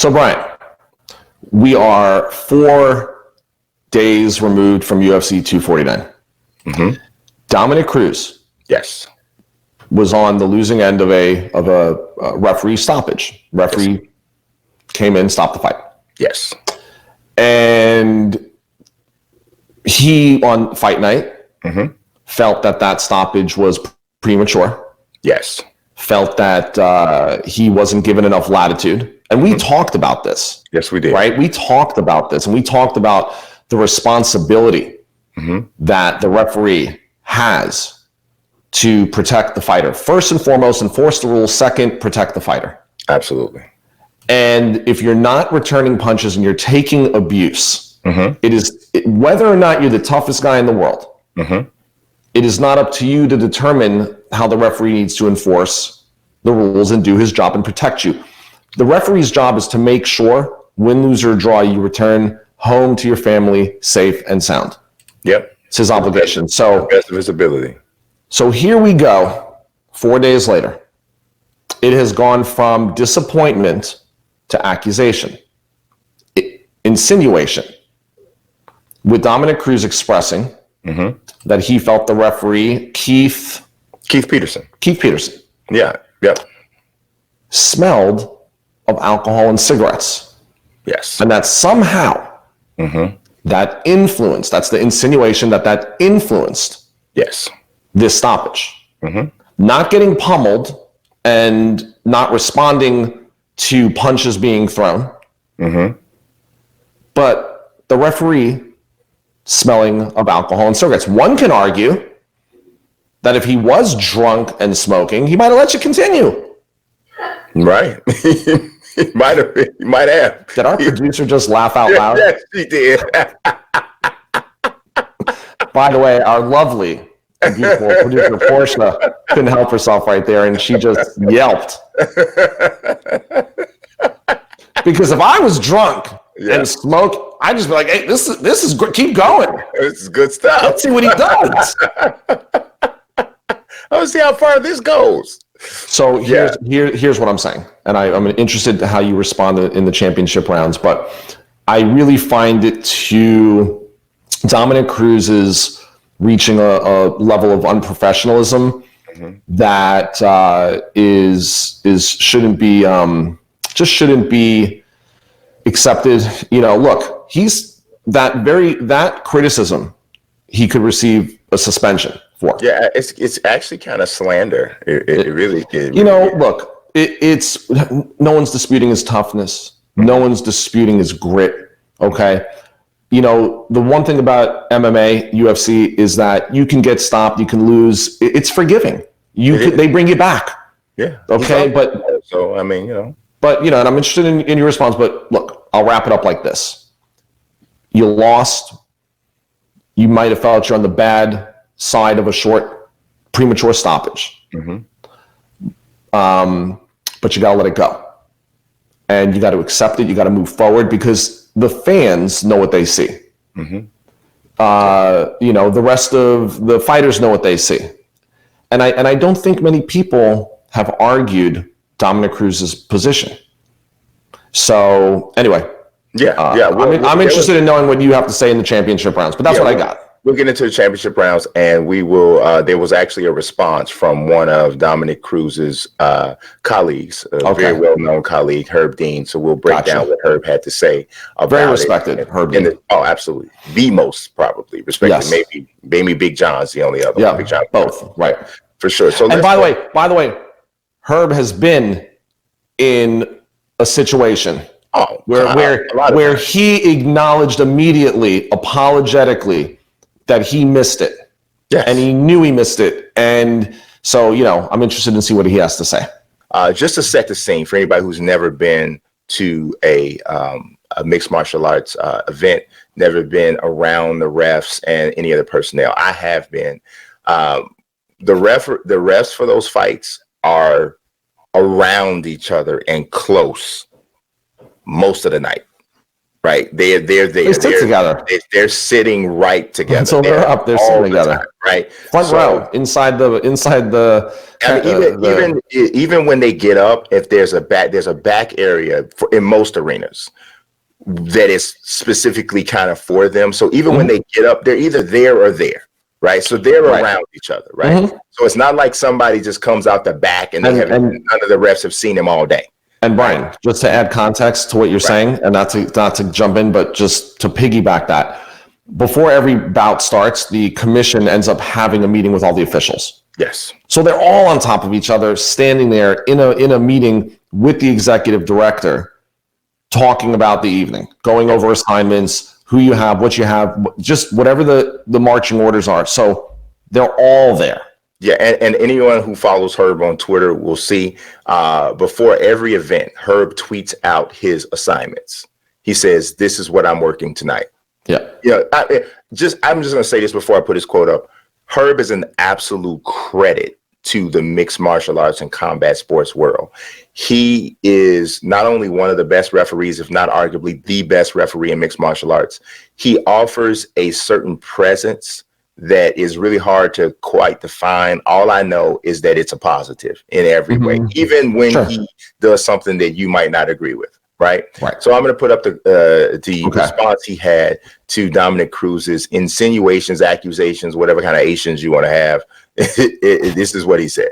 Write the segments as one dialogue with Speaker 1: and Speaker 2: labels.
Speaker 1: So, Brian, we are 4 days removed from UFC 249.
Speaker 2: Mm-hmm.
Speaker 1: Dominick Cruz,
Speaker 2: yes,
Speaker 1: was on the losing end of a referee stoppage. Referee came in, stopped the fight.
Speaker 2: Yes,
Speaker 1: and he on fight night felt that stoppage was premature.
Speaker 2: Yes,
Speaker 1: felt that he wasn't given enough latitude. And we talked about this.
Speaker 2: Yes, we did.
Speaker 1: Right? We talked about this, and we talked about the responsibility that the referee has to protect the fighter. First and foremost, enforce the rules. Second, protect the fighter.
Speaker 2: Absolutely.
Speaker 1: And if you're not returning punches and you're taking abuse, whether or not you're the toughest guy in the world, it is not up to you to determine how the referee needs to enforce the rules and do his job and protect you. The referee's job is to make sure, win, lose, or draw, you return home to your family safe and sound.
Speaker 2: Yep.
Speaker 1: It's his obligation. So,
Speaker 2: best of his ability.
Speaker 1: So here we go, 4 days later. It has gone from disappointment to accusation, insinuation, with Dominick Cruz expressing that he felt the referee, Keith
Speaker 2: Peterson.
Speaker 1: Yeah.
Speaker 2: Yep.
Speaker 1: Smelled of alcohol and cigarettes.
Speaker 2: Yes.
Speaker 1: And that somehow that influenced, that's the insinuation that influenced this stoppage. Not getting pummeled and not responding to punches being thrown. But the referee smelling of alcohol and cigarettes. One can argue that if he was drunk and smoking, he might have let you continue.
Speaker 2: Right. He might have.
Speaker 1: Did our producer just laugh out loud?
Speaker 2: Yes, he did.
Speaker 1: By the way, our lovely, beautiful producer Portia couldn't help herself right there, and she just yelped. Because if I was drunk and smoked, I'd just be like, "Hey, this is good. Keep going.
Speaker 2: This is good stuff.
Speaker 1: Let's see what he does."
Speaker 2: Let's see how far this goes.
Speaker 1: So here's what I'm saying, and I'm interested to how you respond in the championship rounds. But I really find it to Dominick Cruz is reaching a level of unprofessionalism that shouldn't be accepted. You know, look, he's that criticism he could receive a suspension for.
Speaker 2: Yeah, it's actually kind of slander. It really is.
Speaker 1: You know, look, it's no one's disputing his toughness. No one's disputing his grit. Okay. You know, the one thing about MMA, UFC is that you can get stopped, you can lose. It's forgiving. They bring you back.
Speaker 2: Yeah.
Speaker 1: Okay. But
Speaker 2: so, I mean, you know.
Speaker 1: But, you know, and I'm interested in your response, but look, I'll wrap it up like this. You lost. You might have felt you're on the bad side of a short, premature stoppage. But you got to let it go. And you got to accept it. You got to move forward because the fans know what they see. You know, the rest of the fighters know what they see. And I don't think many people have argued Dominick Cruz's position. So anyway, I'm interested in knowing what you have to say in the championship rounds, but that's what I got.
Speaker 2: We'll get into the championship rounds, and we will. There was actually a response from one of Dominick Cruz's colleagues, a very well-known colleague, Herb Dean. So we'll break down what Herb had to say about
Speaker 1: very respected Herb Dean.
Speaker 2: Absolutely, the most probably respected.
Speaker 1: Yes.
Speaker 2: Maybe Big John's the only other.
Speaker 1: Yeah,
Speaker 2: Big John,
Speaker 1: both, right?
Speaker 2: For sure. So,
Speaker 1: and by the way, Herb has been in a situation where he acknowledged immediately, apologetically, that he missed it.
Speaker 2: Yes.
Speaker 1: And he knew he missed it. And so, you know, I'm interested in see what he has to say.
Speaker 2: Just to set the scene for anybody who's never been to a mixed martial arts event, never been around the refs and any other personnel. I have been. The refs for those fights are around each other and close most of the night. right? They're there.
Speaker 1: They sit together.
Speaker 2: They're sitting right together.
Speaker 1: So they're up. They're sitting together,
Speaker 2: time, right?
Speaker 1: Front row, inside the.
Speaker 2: I mean, even when they get up, if there's a back area in most arenas that is specifically kind of for them. So even when they get up, they're either there or there, right? So they're around each other, right? So it's not like somebody just comes out the back and none of the refs have seen him all day.
Speaker 1: And Brian, just to add context to what you're saying, and not to jump in, but just to piggyback that, before every bout starts, the commission ends up having a meeting with all the officials.
Speaker 2: Yes.
Speaker 1: So they're all on top of each other, standing there in a meeting with the executive director, talking about the evening, going over assignments, who you have, what you have, just whatever the marching orders are. So they're all there.
Speaker 2: Yeah, and anyone who follows Herb on Twitter will see before every event, Herb tweets out his assignments. He says, "This is what I'm working tonight."
Speaker 1: Yeah.
Speaker 2: I'm just going to say this before I put his quote up. Herb is an absolute credit to the mixed martial arts and combat sports world. He is not only one of the best referees, if not arguably the best referee in mixed martial arts. He offers a certain presence that is really hard to quite define. All I know is that it's a positive in every way, even when he does something that you might not agree with. Right. So I'm going to put up the response he had to Dominick Cruz's insinuations, accusations, whatever kind of Asians you want to have. This is what he said.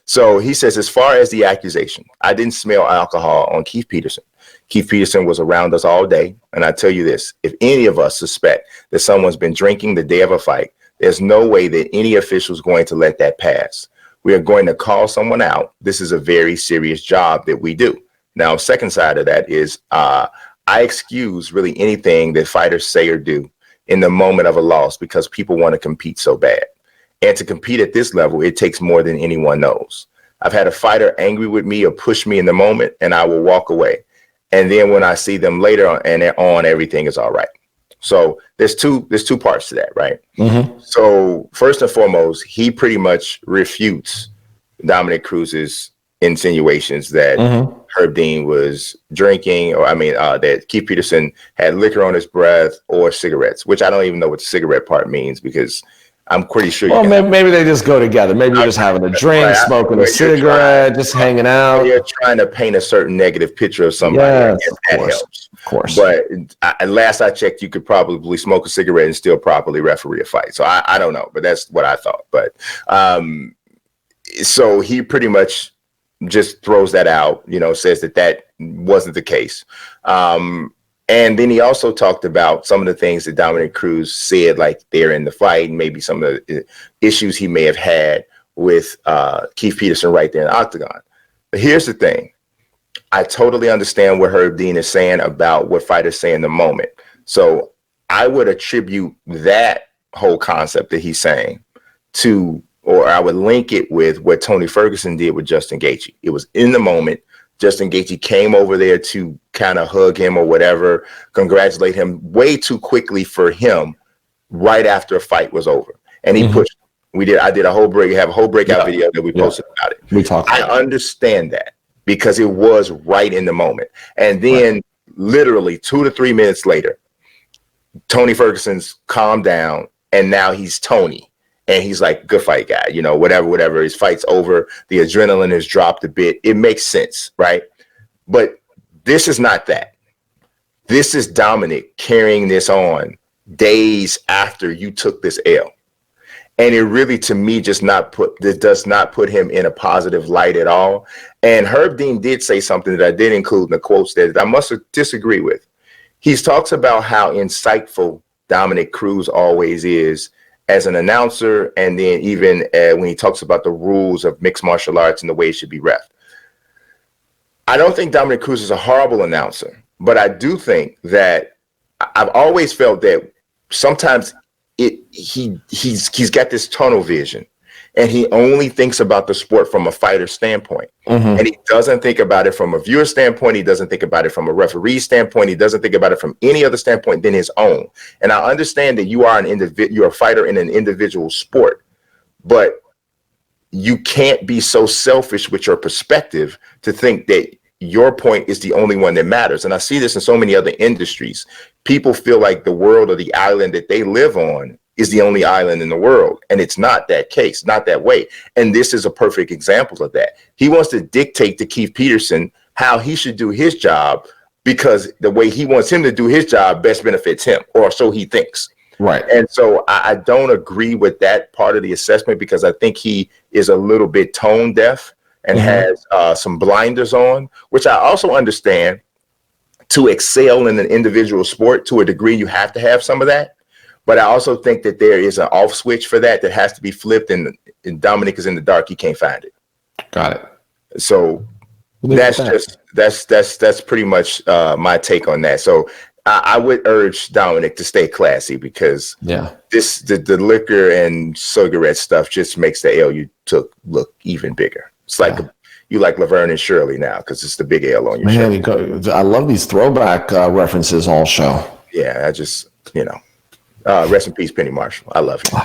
Speaker 2: So he says, as far as the accusation, I didn't smell alcohol on Keith Peterson. Keith Peterson was around us all day. And I tell you this, if any of us suspect that someone's been drinking the day of a fight, there's no way that any official is going to let that pass. We are going to call someone out. This is a very serious job that we do. Now, second side of that is I excuse really anything that fighters say or do in the moment of a loss because people want to compete so bad. And to compete at this level, it takes more than anyone knows. I've had a fighter angry with me or push me in the moment, and I will walk away. And then when I see them later and they're on, everything is all right. So there's two parts to that, right? So first and foremost, he pretty much refutes Dominick Cruz's insinuations that Herb Dean was drinking, or that Keith Peterson had liquor on his breath or cigarettes, which I don't even know what the cigarette part means because I'm pretty sure.
Speaker 1: Well, maybe they just go together. Maybe you're just having a drink, smoking a cigarette, just hanging out.
Speaker 2: You're trying to paint a certain negative picture of somebody.
Speaker 1: Yes,
Speaker 2: that helps.
Speaker 1: Of course.
Speaker 2: But last I checked, you could probably smoke a cigarette and still properly referee a fight. So I don't know, but that's what I thought. But so he pretty much just throws that out, says that wasn't the case. And then he also talked about some of the things that Dominick Cruz said, like they're in the fight, and maybe some of the issues he may have had with Keith Peterson right there in the octagon. But here's the thing. I totally understand what Herb Dean is saying about what fighters say in the moment. So I would attribute that whole concept that he's saying to, or I would link it with what Tony Ferguson did with Justin Gaethje. It was in the moment. Justin Gaethje came over there to kind of hug him or whatever, congratulate him way too quickly for him right after a fight was over. And he pushed him. I did a whole break. You have a whole breakout video that we posted about it.
Speaker 1: We talked.
Speaker 2: I understand that because it was right in the moment. And then literally 2 to 3 minutes later, Tony Ferguson's calmed down and now he's Tony. And he's like, good fight, guy, whatever. His fight's over. The adrenaline has dropped a bit. It makes sense, right? But this is not that. This is Dominick carrying this on days after you took this L. And it really, to me, does not put him in a positive light at all. And Herb Dean did say something that I did include in the quotes that I must disagree with. He talks about how insightful Dominick Cruz always is as an announcer, and then even when he talks about the rules of mixed martial arts and the way it should be ref. I don't think Dominick Cruz is a horrible announcer, but I do think that I've always felt that sometimes he's got this tunnel vision, and he only thinks about the sport from a fighter standpoint. And he doesn't think about it from a viewer standpoint. He doesn't think about it from a referee standpoint. He doesn't think about it from any other standpoint than his own. And I understand that you are you're a fighter in an individual sport, but you can't be so selfish with your perspective to think that your point is the only one that matters. And I see this in so many other industries. People feel like the world or the island that they live on is the only island in the world. And it's not that case, not that way. And this is a perfect example of that. He wants to dictate to Keith Peterson how he should do his job because the way he wants him to do his job best benefits him, or so he thinks.
Speaker 1: Right.
Speaker 2: And so I don't agree with that part of the assessment because I think he is a little bit tone deaf and has some blinders on, which I also understand. To excel in an individual sport to a degree, you have to have some of that. But I also think that there is an off switch for that has to be flipped, and Dominick is in the dark. He can't find it.
Speaker 1: Got it.
Speaker 2: So that's pretty much my take on that. So I would urge Dominick to stay classy because the liquor and cigarette stuff just makes the L you took look even bigger. It's like you like Laverne and Shirley now because it's the big L on your shirt.
Speaker 1: I love these throwback references all show.
Speaker 2: Yeah, I just, rest in peace, Penny Marshall. I love you.